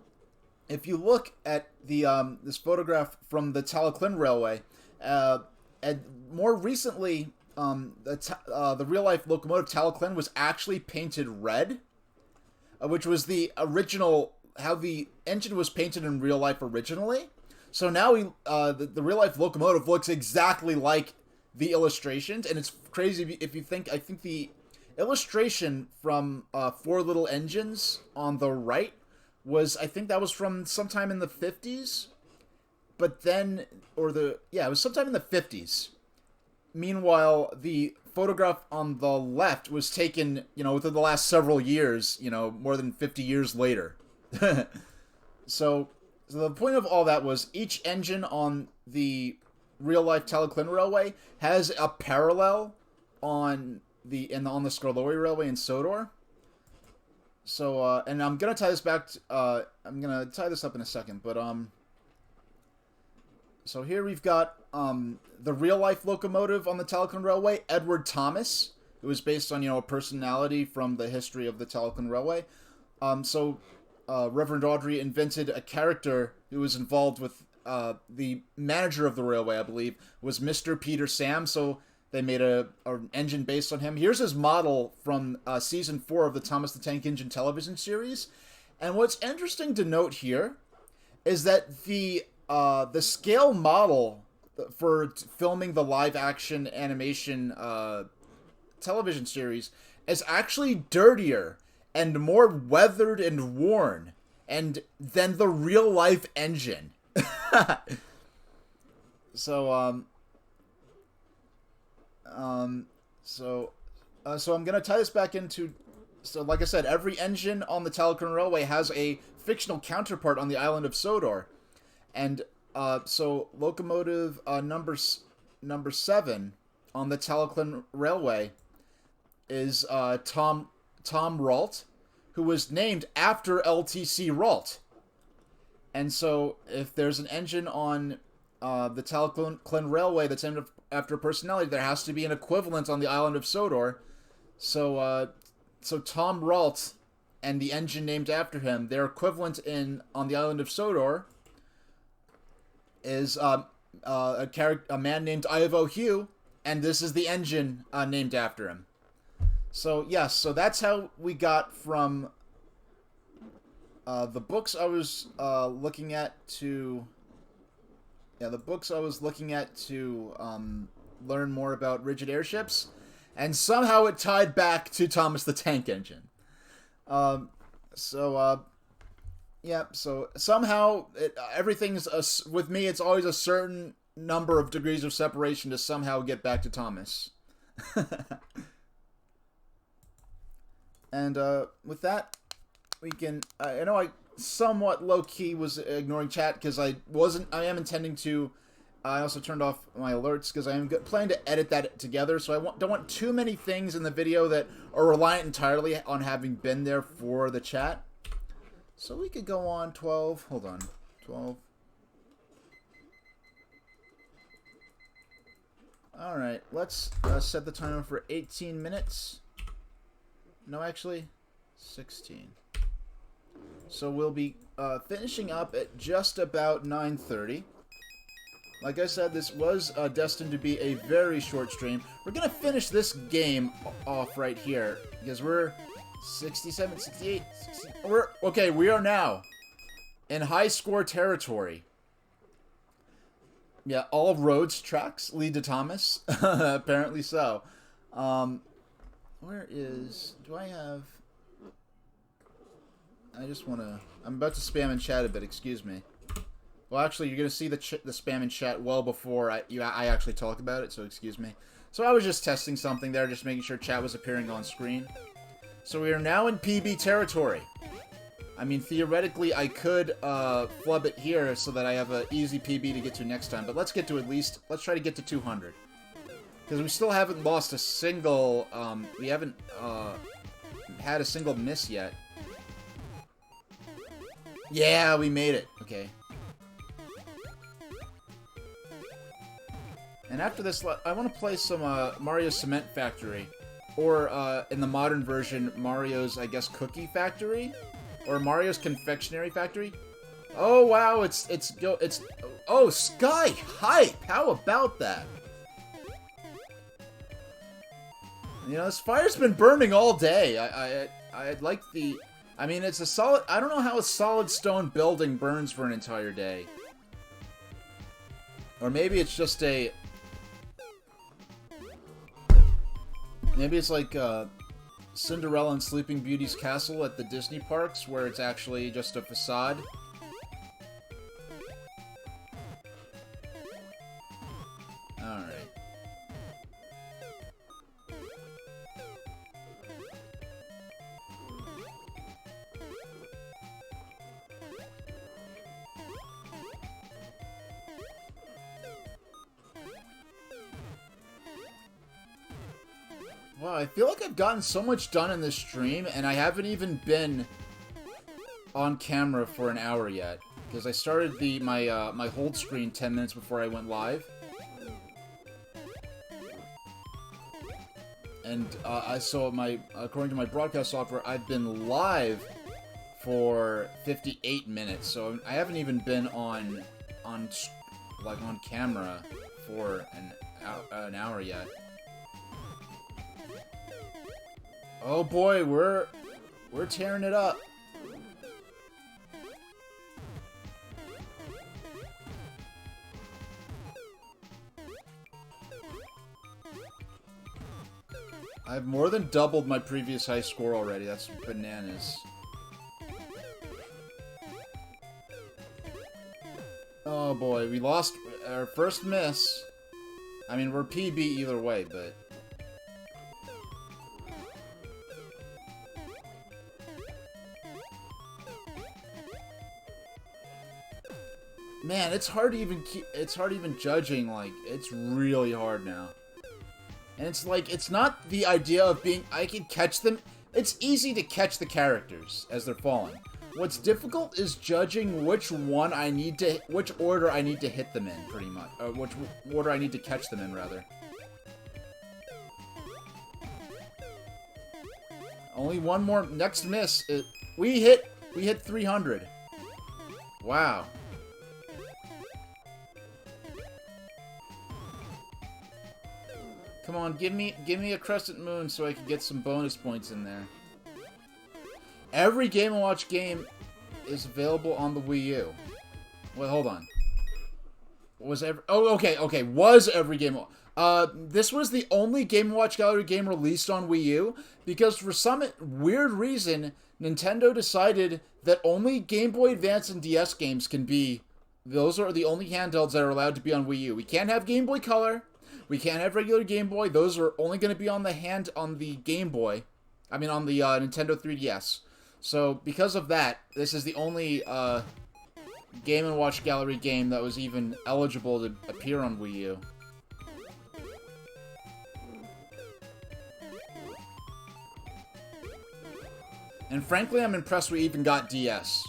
if you look at the this photograph from the Talclin Railway, and more recently, the real life locomotive Talclin was actually painted red, which was the original how the engine was painted in real life originally. So now the real life locomotive looks exactly like the illustrations, and it's crazy if you think. I think the illustration from Four Little Engines on the right was from sometime in the 50s, but then it was sometime in the 50s. Meanwhile, the photograph on the left was taken, within the last several years, more than 50 years later. So the point of all that was each engine on the real-life Talclin Railway has a parallel on the Skarloey Railway in Sodor. So, and I'm gonna tie this back. I'm gonna tie this up in a second, but so here we've got the real-life locomotive on the Talclin Railway, Edward Thomas. It was based on a personality from the history of the Talclin Railway. Reverend Audrey invented a character who was involved with the manager of the railway, I believe, was Mr. Peter Sam, so they made an engine based on him. Here's his model from Season 4 of the Thomas the Tank Engine television series. And what's interesting to note here is that the scale model for filming the live-action animation television series is actually dirtier and more weathered and worn than the real life engine. So I'm gonna tie this back into. So, like I said, every engine on the Talclin Railway has a fictional counterpart on the island of Sodor, and so locomotive number 7 on the Talclin Railway is Tom Ralt, who was named after LTC Ralt. And so, if there's an engine on the Talclin Railway that's named after a personality, there has to be an equivalent on the island of Sodor. So Tom Ralt and the engine named after him, their equivalent on the island of Sodor is a man named Ivo Hugh, and this is the engine named after him. So, yes, so that's how we got from the books I was looking at to... Yeah, the books I was looking at to learn more about rigid airships, and somehow it tied back to Thomas the Tank Engine. So somehow everything's... with me, it's always a certain number of degrees of separation to somehow get back to Thomas. And with that, we can... I know I somewhat low-key was ignoring chat because I am intending to I also turned off my alerts because I am planning to edit that together, so I don't want too many things in the video that are reliant entirely on having been there for the chat. So we could go on 12. Hold on. 12. Alright, let's set the timer for 18 minutes. No, actually, 16. So we'll be finishing up at just about 9:30. Like I said, this was destined to be a very short stream. We're going to finish this game off right here, because we're 67, 68, 60... Okay, we are now in high score territory. Yeah, all roads tracks lead to Thomas. Apparently so. Where is... Do I have... I just want to... I'm about to spam in chat a bit, excuse me. Well, actually, you're going to see the spam in chat well before I actually talk about it, so excuse me. So I was just testing something there, just making sure chat was appearing on screen. So we are now in PB territory. I mean, theoretically, I could flub it here so that I have an easy PB to get to next time, but let's get to at least... Let's try to get to 200. Because we still haven't lost a single... we haven't had a single miss yet. Yeah, we made it. Okay. And after this, I want to play some Mario Cement Factory. Or, in the modern version, Mario's, I guess, Cookie Factory? Or Mario's Confectionery Factory? Oh, wow, it's... Oh, Sky Hype! How about that? You know, this fire's been burning all day. I'd like the... I mean, it's a solid... I don't know how a solid stone building burns for an entire day. Or maybe it's just a... Maybe it's like Cinderella and Sleeping Beauty's castle at the Disney parks, where it's actually just a facade. Alright. Wow, I feel like I've gotten so much done in this stream, and I haven't even been on camera for an hour yet. Because I started my my hold screen 10 minutes before I went live. And according to my broadcast software, I've been live for 58 minutes. So I haven't even been on camera for an hour yet. Oh boy, we're tearing it up. I've more than doubled my previous high score already. That's bananas. Oh boy, we lost our first miss. I mean, we're PB either way, but... Man, it's hard to even judging, like, it's really hard now. And it's like, it's not the idea of being, I can catch them. It's easy to catch the characters as they're falling. What's difficult is judging which order I need to hit them in, pretty much. Or which order I need to catch them in, rather. Only one more, next miss. We hit 300. Wow. Come on, give me a Crescent Moon so I can get some bonus points in there. Every Game & Watch game is available on the Wii U. Wait, hold on. Was every Game & Watch. This was the only Game & Watch Gallery game released on Wii U, because for some weird reason, Nintendo decided that only Game Boy Advance and DS games can be... Those are the only handhelds that are allowed to be on Wii U. We can't have Game Boy Color. We can't have regular Game Boy. Those are only going to be on the Game Boy. I mean, on the Nintendo 3DS. So, because of that, this is the only Game & Watch Gallery game that was even eligible to appear on Wii U. And frankly, I'm impressed we even got DS.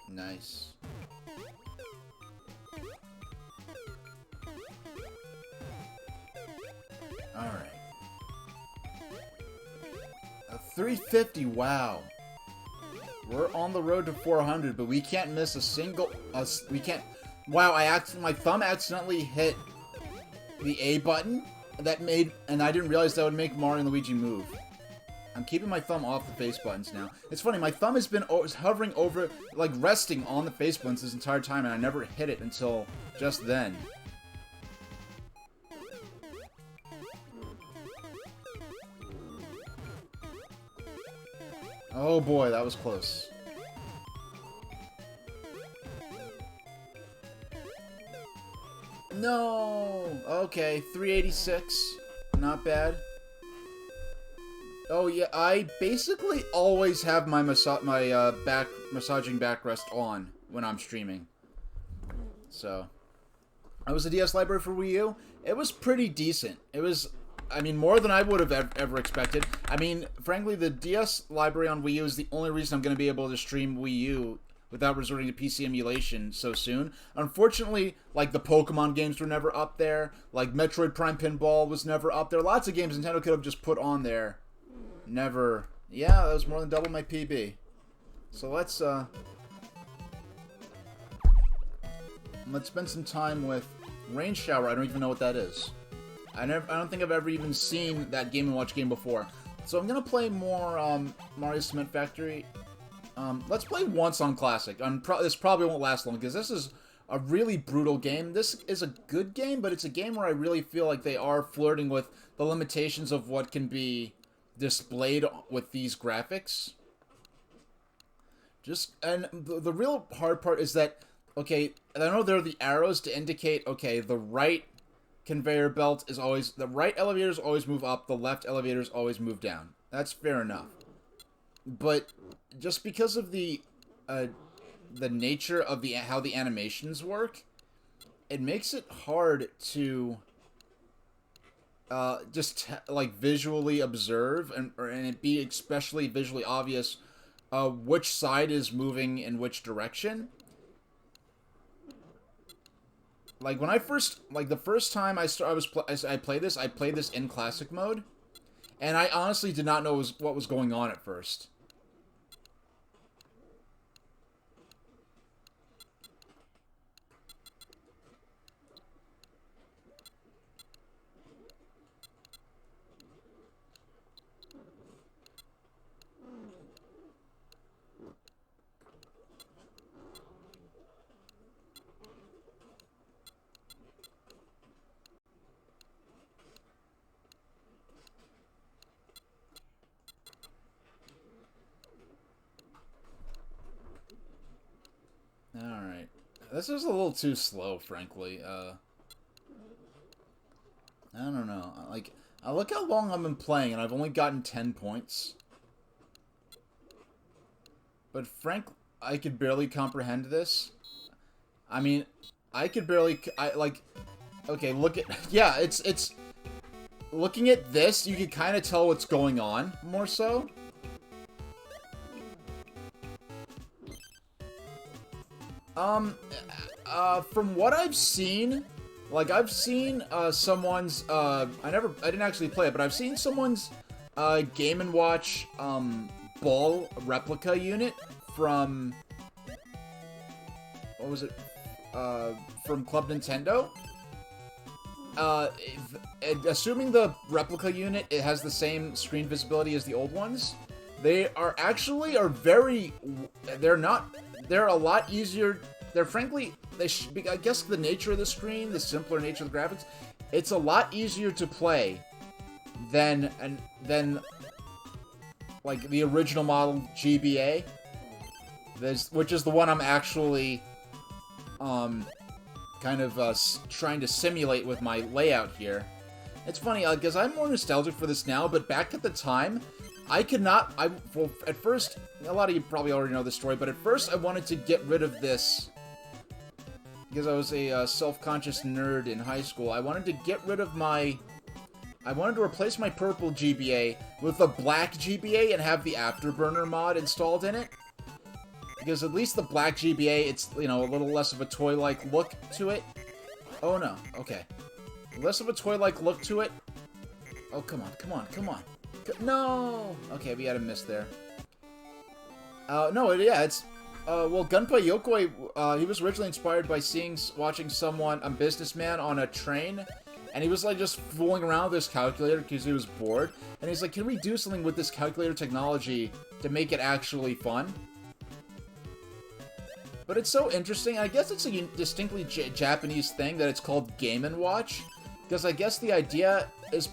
Nice. Alright. 350, wow. We're on the road to 400, but we can't miss a single... we can't... Wow, my thumb accidentally hit the A button. That made... And I didn't realize that would make Mario and Luigi move. I'm keeping my thumb off the face buttons now. It's funny, my thumb has been hovering over, like, resting on the face buttons this entire time, and I never hit it until just then. Oh boy, that was close. No! Okay, 386. Not bad. Oh yeah, I basically always have my massaging backrest on when I'm streaming. So, that was the DS library for Wii U. It was pretty decent. It was, I mean, more than I would have ever expected. I mean, frankly, the DS library on Wii U is the only reason I'm going to be able to stream Wii U without resorting to PC emulation so soon. Unfortunately, like, the Pokemon games were never up there. Like, Metroid Prime Pinball was never up there. Lots of games Nintendo could have just put on there. Never. Yeah, that was more than double my PB. So let's spend some time with Rain Shower. I don't even know what that is. I don't think I've ever even seen that Game & Watch game before. So I'm gonna play more Mario Cement Factory. Let's play once on Classic. This probably won't last long because this is a really brutal game. This is a good game, but it's a game where I really feel like they are flirting with the limitations of what can be displayed with these graphics. And the real hard part is that, okay, I know there are the arrows to indicate, okay, the right conveyor belt is always, the right elevators always move up, the left elevators always move down. That's fair enough. But just because of the nature of how the animations work, it makes it hard to like visually observe and it be especially visually obvious which side is moving in which direction. Like when I first, like the first time I played this in classic mode, and I honestly did not know what was going on at first. Alright. This is a little too slow, frankly. I don't know. Like, I look how long I've been playing, and I've only gotten 10 points. But frankly, I could barely comprehend this. I mean, I could barely... okay, look at... Yeah, it's... Looking at this, you can kind of tell what's going on, more so. From what I've seen, like, I've seen, someone's, I didn't actually play it, but I've seen someone's, Game & Watch, ball replica unit from, what was it, from Club Nintendo. Assuming the replica unit, it has the same screen visibility as the old ones, they are actually, they're a lot easier. They're frankly, I guess the nature of the screen, the simpler nature of the graphics, it's a lot easier to play than like the original model GBA, which is the one I'm actually kind of trying to simulate with my layout here. It's funny because I'm more nostalgic for this now, but back at the time, I could not. Well, at first, a lot of you probably already know the story, but at first I wanted to get rid of this because I was a self-conscious nerd in high school. I wanted to get rid of my. I wanted to replace my purple GBA with a black GBA and have the Afterburner mod installed in it. Because at least the black GBA, it's, you know, a little less of a toy-like look to it. Oh no, okay. Less of a toy-like look to it. Oh, come on, come on, come on. No! Okay, we had a miss there. No, yeah, it's... well, Gunpei Yokoi, he was originally inspired by watching someone, a businessman, on a train, and he was, like, just fooling around with this calculator because he was bored. And he's like, can we do something with this calculator technology to make it actually fun? But it's so interesting. I guess it's a distinctly Japanese thing that it's called Game & Watch. Because I guess the idea is...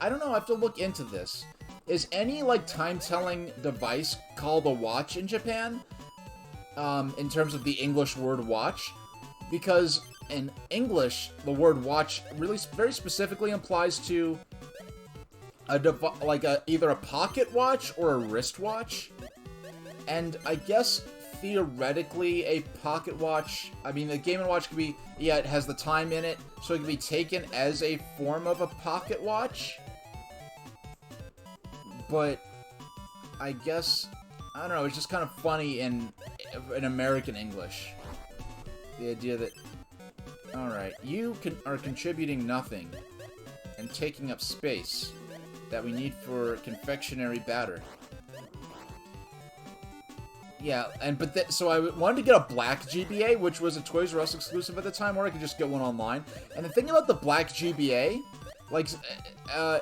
I don't know, I have to look into this. Is any, like, time-telling device called a watch in Japan? In terms of the English word watch? Because in English, the word watch really very specifically implies to either a pocket watch or a wristwatch. And I guess theoretically a pocket watch, I mean, the Game & Watch could be, yeah, it has the time in it, so it can be taken as a form of a pocket watch. But I guess, I don't know, it's just kind of funny in American English. The idea that, alright, you are contributing nothing and taking up space that we need for confectionery batter. Yeah, so I wanted to get a black GBA, which was a Toys R Us exclusive at the time, or I could just get one online. And the thing about the black GBA, like,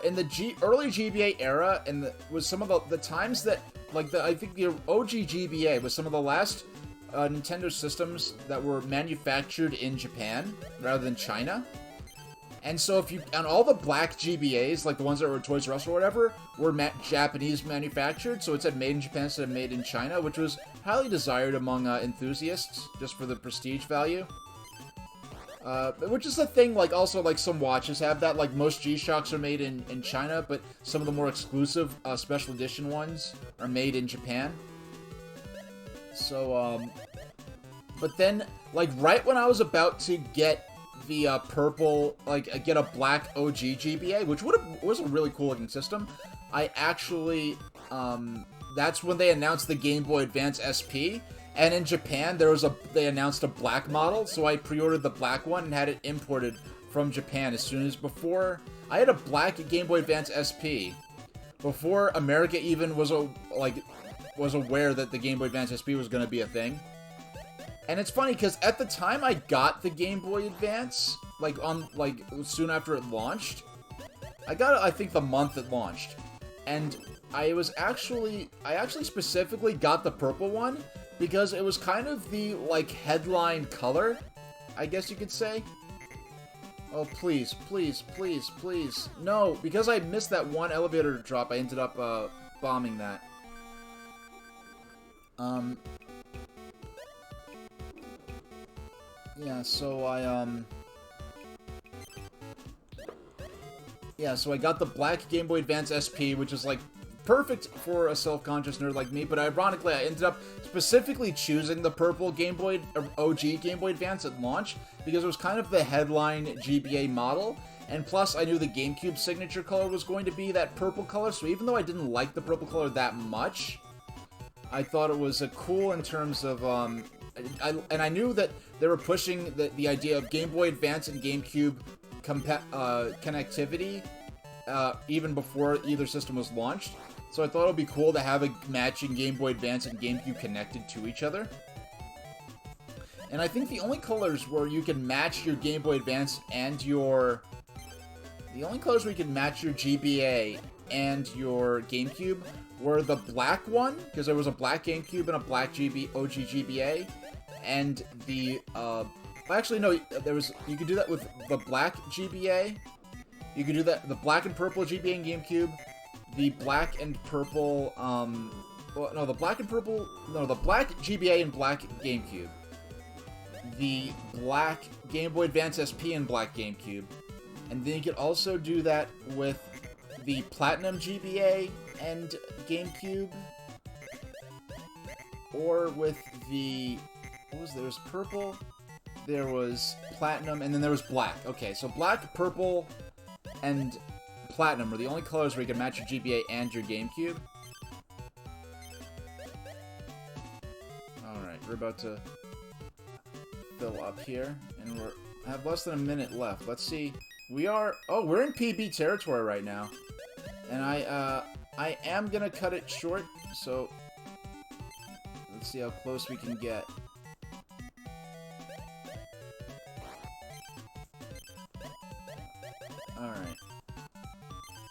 in the early GBA era, was some of the times that, like, I think the OG GBA was some of the last Nintendo systems that were manufactured in Japan, rather than China. And so on all the black GBAs, like the ones that were Toys R Us or whatever, were Japanese manufactured, so it said made in Japan instead of made in China, which was highly desired among enthusiasts, just for the prestige value. Which is the thing, like, also, like, some watches have that, like, most G-Shocks are made in China, but some of the more exclusive, special edition ones are made in Japan. So, but then, like, right when I was about to get the purple, like, get a black OG GBA, which was a really cool looking system, I actually, that's when they announced the Game Boy Advance SP, and in Japan they announced a black model, so I pre-ordered the black one and had it imported from Japan as soon as I had a black Game Boy Advance SP before America even was aware that the Game Boy Advance SP was going to be a thing. And it's funny, because at the time I got the Game Boy Advance, soon after it launched. I got it, I think, the month it launched. And I actually specifically got the purple one, because it was kind of the, like, headline color, I guess you could say. Oh, please, please, please, please. No, because I missed that one elevator drop, I ended up, bombing that. Yeah, so I got the black Game Boy Advance SP, which is, like, perfect for a self-conscious nerd like me, but ironically, I ended up specifically choosing the purple Game Boy, OG Game Boy Advance at launch, because it was kind of the headline GBA model, and plus I knew the GameCube signature color was going to be that purple color, so even though I didn't like the purple color that much, I thought it was cool in terms of, and I knew that they were pushing the idea of Game Boy Advance and GameCube connectivity even before either system was launched. So I thought it would be cool to have a matching Game Boy Advance and GameCube connected to each other. And I think the only colors where you can match your Game Boy Advance and the only colors where you can match your GBA and your GameCube were the black one, because there was a black GameCube and a black OG GBA, and the, actually, no, you could do that with the black GBA You can do that. The black and purple GBA and GameCube, the black and purple, well, no, the black and purple, no, the black GBA and black GameCube, the black Game Boy Advance SP and black GameCube, and then you can also do that with the platinum GBA and GameCube, or with the, what was there was purple, there was platinum, and then there was black. Okay, so black, purple, and platinum are the only colors where you can match your GBA and your GameCube. Alright, we're about to fill up here, and I have less than a minute left. Let's see. We're in PB territory right now. And I am gonna cut it short, so let's see how close we can get. Alright.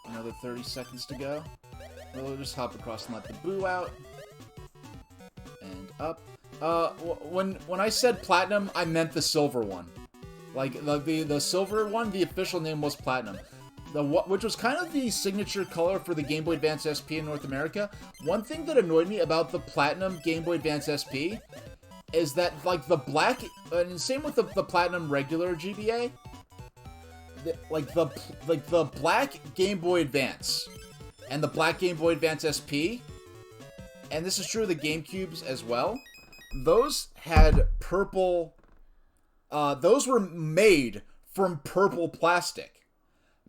Another 30 seconds to go. We'll just hop across and let the boo out. And up. When I said platinum, I meant the silver one. Like, the silver one, the official name was platinum. Which was kind of the signature color for the Game Boy Advance SP in North America. One thing that annoyed me about the platinum Game Boy Advance SP is that, like, the black, and same with the platinum regular GBA, the black Game Boy Advance and the black Game Boy Advance SP, and this is true of the GameCubes as well, those had purple, those were made from purple plastic.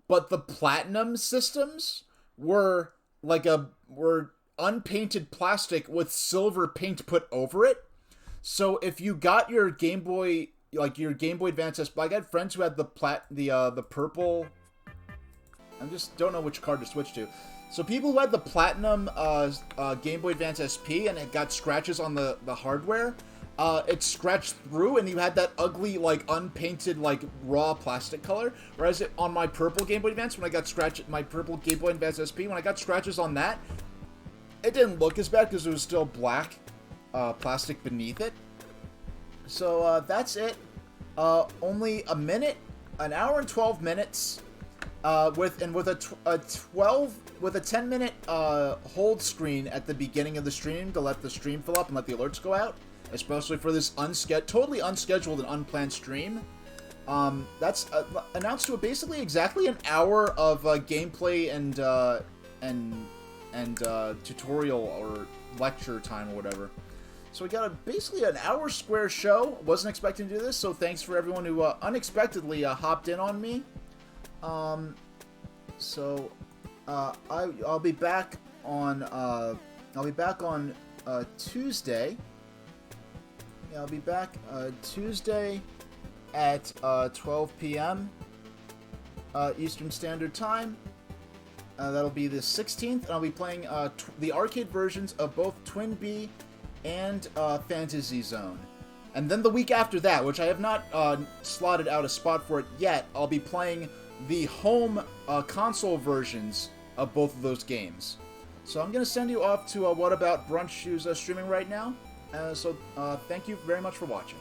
But the platinum systems were were unpainted plastic with silver paint put over it. So if you got your Game Boy, like your Game Boy Advance SP, I got friends who had the purple. I just don't know which card to switch to. So people who had the platinum Game Boy Advance SP and it got scratches on the hardware. It scratched through, and you had that ugly, like, unpainted, like, raw plastic color. Whereas on my purple Game Boy Advance, when I got my purple Game Boy Advance SP, when I got scratches on that, it didn't look as bad because it was still black plastic beneath it. So, that's it. Only a minute, an hour and 12 minutes, with a 10-minute hold screen at the beginning of the stream to let the stream fill up and let the alerts go out. Especially for this totally unscheduled and unplanned stream. That's announced to basically exactly an hour of gameplay and tutorial or lecture time or whatever. So we got basically an hour square show. Wasn't expecting to do this, so thanks for everyone who unexpectedly hopped in on me. I'll be back on Tuesday. I'll be back Tuesday at 12 p.m. Eastern Standard Time. That'll be the 16th, and I'll be playing the arcade versions of both Twin Bee and Fantasy Zone. And then the week after that, which I have not slotted out a spot for it yet, I'll be playing the home console versions of both of those games. So I'm going to send you off to What About Brunch, who's streaming right now. So thank you very much for watching.